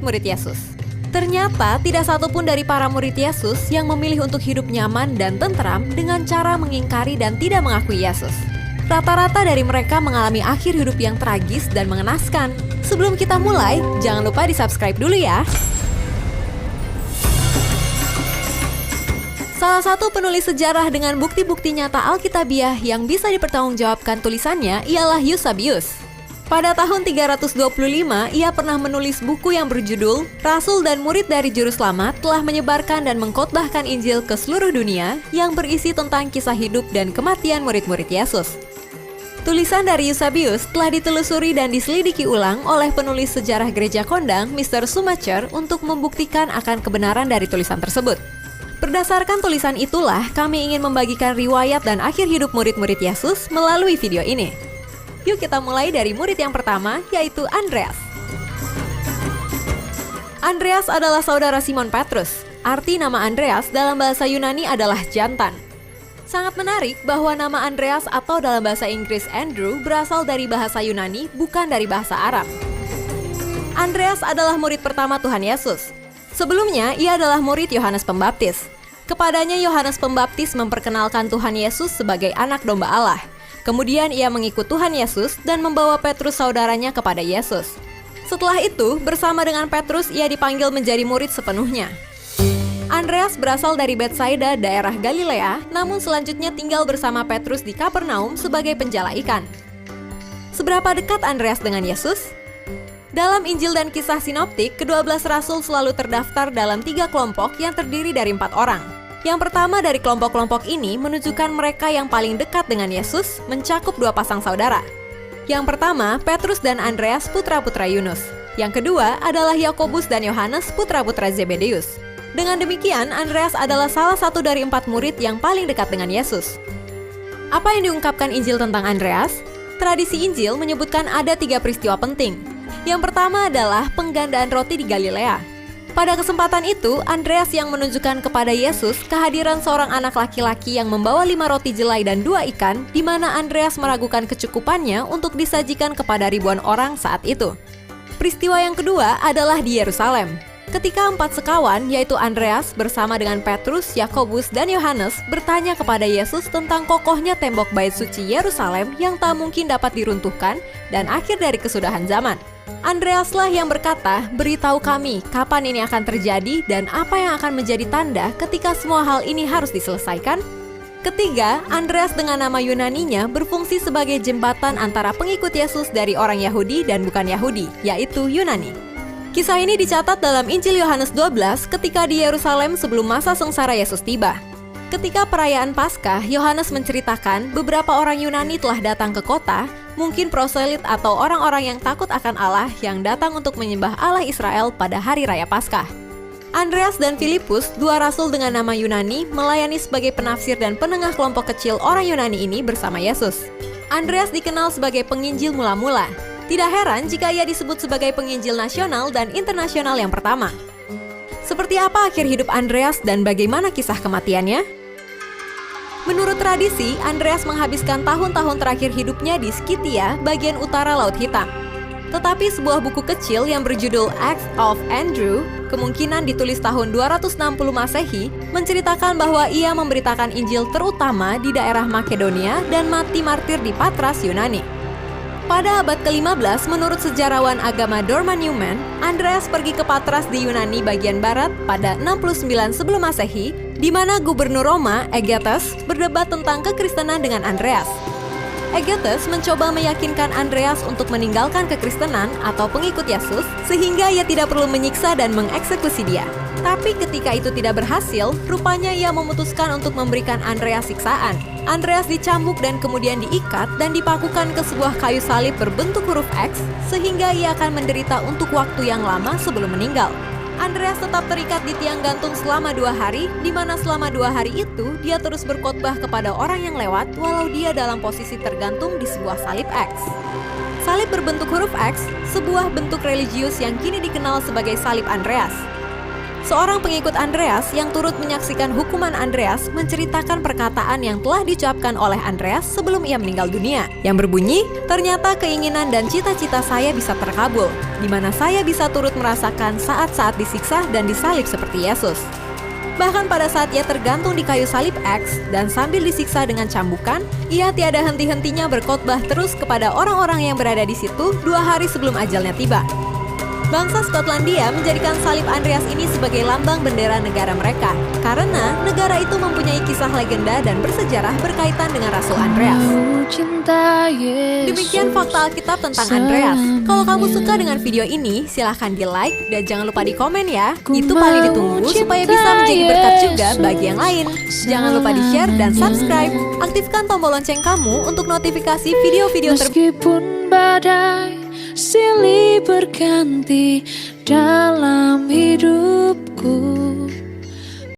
murid Yesus. Ternyata tidak satupun dari para murid Yesus yang memilih untuk hidup nyaman dan tentram dengan cara mengingkari dan tidak mengakui Yesus. Rata-rata dari mereka mengalami akhir hidup yang tragis dan mengenaskan. Sebelum kita mulai, jangan lupa di-subscribe dulu ya. Salah satu penulis sejarah dengan bukti-bukti nyata Alkitabiah yang bisa dipertanggungjawabkan tulisannya ialah Eusebius. Pada tahun 325, ia pernah menulis buku yang berjudul Rasul dan Murid dari Juru Selamat telah menyebarkan dan mengkhotbahkan Injil ke seluruh dunia yang berisi tentang kisah hidup dan kematian murid-murid Yesus. Tulisan dari Eusebius telah ditelusuri dan diselidiki ulang oleh penulis sejarah gereja kondang, Mr. Schumacher, untuk membuktikan akan kebenaran dari tulisan tersebut. Berdasarkan tulisan itulah, kami ingin membagikan riwayat dan akhir hidup murid-murid Yesus melalui video ini. Yuk kita mulai dari murid yang pertama, yaitu Andreas. Andreas adalah saudara Simon Petrus. Arti nama Andreas dalam bahasa Yunani adalah jantan. Sangat menarik bahwa nama Andreas atau dalam bahasa Inggris Andrew berasal dari bahasa Yunani, bukan dari bahasa Arab. Andreas adalah murid pertama Tuhan Yesus. Sebelumnya, ia adalah murid Yohanes Pembaptis. Kepadanya Yohanes Pembaptis memperkenalkan Tuhan Yesus sebagai anak domba Allah. Kemudian ia mengikut Tuhan Yesus dan membawa Petrus saudaranya kepada Yesus. Setelah itu, bersama dengan Petrus ia dipanggil menjadi murid sepenuhnya. Andreas berasal dari Betsaida, daerah Galilea, namun selanjutnya tinggal bersama Petrus di Kapernaum sebagai penjala ikan. Seberapa dekat Andreas dengan Yesus? Dalam Injil dan kisah sinoptik, ke-12 rasul selalu terdaftar dalam 3 kelompok yang terdiri dari 4 orang. Yang pertama dari kelompok-kelompok ini menunjukkan mereka yang paling dekat dengan Yesus, mencakup 2 pasang saudara. Yang pertama, Petrus dan Andreas, putra-putra Yunus. Yang kedua adalah Yakobus dan Yohanes, putra-putra Zebedeus. Dengan demikian, Andreas adalah salah satu dari 4 murid yang paling dekat dengan Yesus. Apa yang diungkapkan Injil tentang Andreas? Tradisi Injil menyebutkan ada 3 peristiwa penting. Yang pertama adalah penggandaan roti di Galilea. Pada kesempatan itu, Andreas yang menunjukkan kepada Yesus kehadiran seorang anak laki-laki yang membawa 5 roti jelai dan 2 ikan, di mana Andreas meragukan kecukupannya untuk disajikan kepada ribuan orang saat itu. Peristiwa yang kedua adalah di Yerusalem. Ketika 4 sekawan, yaitu Andreas bersama dengan Petrus, Yakobus, dan Yohanes, bertanya kepada Yesus tentang kokohnya tembok bait suci Yerusalem yang tak mungkin dapat diruntuhkan dan akhir dari kesudahan zaman. Andreaslah yang berkata, "Beritahu kami kapan ini akan terjadi dan apa yang akan menjadi tanda ketika semua hal ini harus diselesaikan?" Ketiga, Andreas dengan nama Yunaninya berfungsi sebagai jembatan antara pengikut Yesus dari orang Yahudi dan bukan Yahudi, yaitu Yunani. Kisah ini dicatat dalam Injil Yohanes 12 ketika di Yerusalem sebelum masa sengsara Yesus tiba. Ketika perayaan Paskah, Yohanes menceritakan beberapa orang Yunani telah datang ke kota, mungkin proselit atau orang-orang yang takut akan Allah yang datang untuk menyembah Allah Israel pada hari raya Paskah. Andreas dan Filipus, 2 rasul dengan nama Yunani, melayani sebagai penafsir dan penengah kelompok kecil orang Yunani ini bersama Yesus. Andreas dikenal sebagai penginjil mula-mula. Tidak heran jika ia disebut sebagai penginjil nasional dan internasional yang pertama. Seperti apa akhir hidup Andreas dan bagaimana kisah kematiannya? Menurut tradisi, Andreas menghabiskan tahun-tahun terakhir hidupnya di Skythia, bagian utara Laut Hitam. Tetapi sebuah buku kecil yang berjudul Acts of Andrew, kemungkinan ditulis tahun 260 Masehi, menceritakan bahwa ia memberitakan Injil terutama di daerah Makedonia dan mati martir di Patras, Yunani. Pada abad ke-15, menurut sejarawan agama Dorman Newman, Andreas pergi ke Patras di Yunani bagian barat pada 69 sebelum Masehi, di mana gubernur Roma, Aegeates, berdebat tentang kekristenan dengan Andreas. Aegeates mencoba meyakinkan Andreas untuk meninggalkan kekristenan atau pengikut Yesus, sehingga ia tidak perlu menyiksa dan mengeksekusi dia. Tapi ketika itu tidak berhasil, rupanya ia memutuskan untuk memberikan Andreas siksaan. Andreas dicambuk dan kemudian diikat dan dipakukan ke sebuah kayu salib berbentuk huruf X, sehingga ia akan menderita untuk waktu yang lama sebelum meninggal. Andreas tetap terikat di tiang gantung selama 2 hari, di mana selama 2 hari itu dia terus berkhotbah kepada orang yang lewat walau dia dalam posisi tergantung di sebuah salib X. Salib berbentuk huruf X, sebuah bentuk religius yang kini dikenal sebagai salib Andreas. Seorang pengikut Andreas yang turut menyaksikan hukuman Andreas menceritakan perkataan yang telah diucapkan oleh Andreas sebelum ia meninggal dunia, yang berbunyi, "Ternyata keinginan dan cita-cita saya bisa terkabul, di mana saya bisa turut merasakan saat-saat disiksa dan disalib seperti Yesus." Bahkan pada saat ia tergantung di kayu salib X dan sambil disiksa dengan cambukan, ia tiada henti-hentinya berkhotbah terus kepada orang-orang yang berada di situ 2 hari sebelum ajalnya tiba. Bangsa Skotlandia menjadikan salib Andreas ini sebagai lambang bendera negara mereka, karena negara itu mempunyai kisah legenda dan bersejarah berkaitan dengan Rasul Andreas. Demikian fakta Alkitab tentang Andreas. Kalau kamu suka dengan video ini, silahkan di-like dan jangan lupa di komen ya. Itu paling ditunggu supaya bisa menjadi berkat juga bagi yang lain. Jangan lupa di-share dan subscribe. Aktifkan tombol lonceng kamu untuk notifikasi video-video meskipun badai silih berganti dalam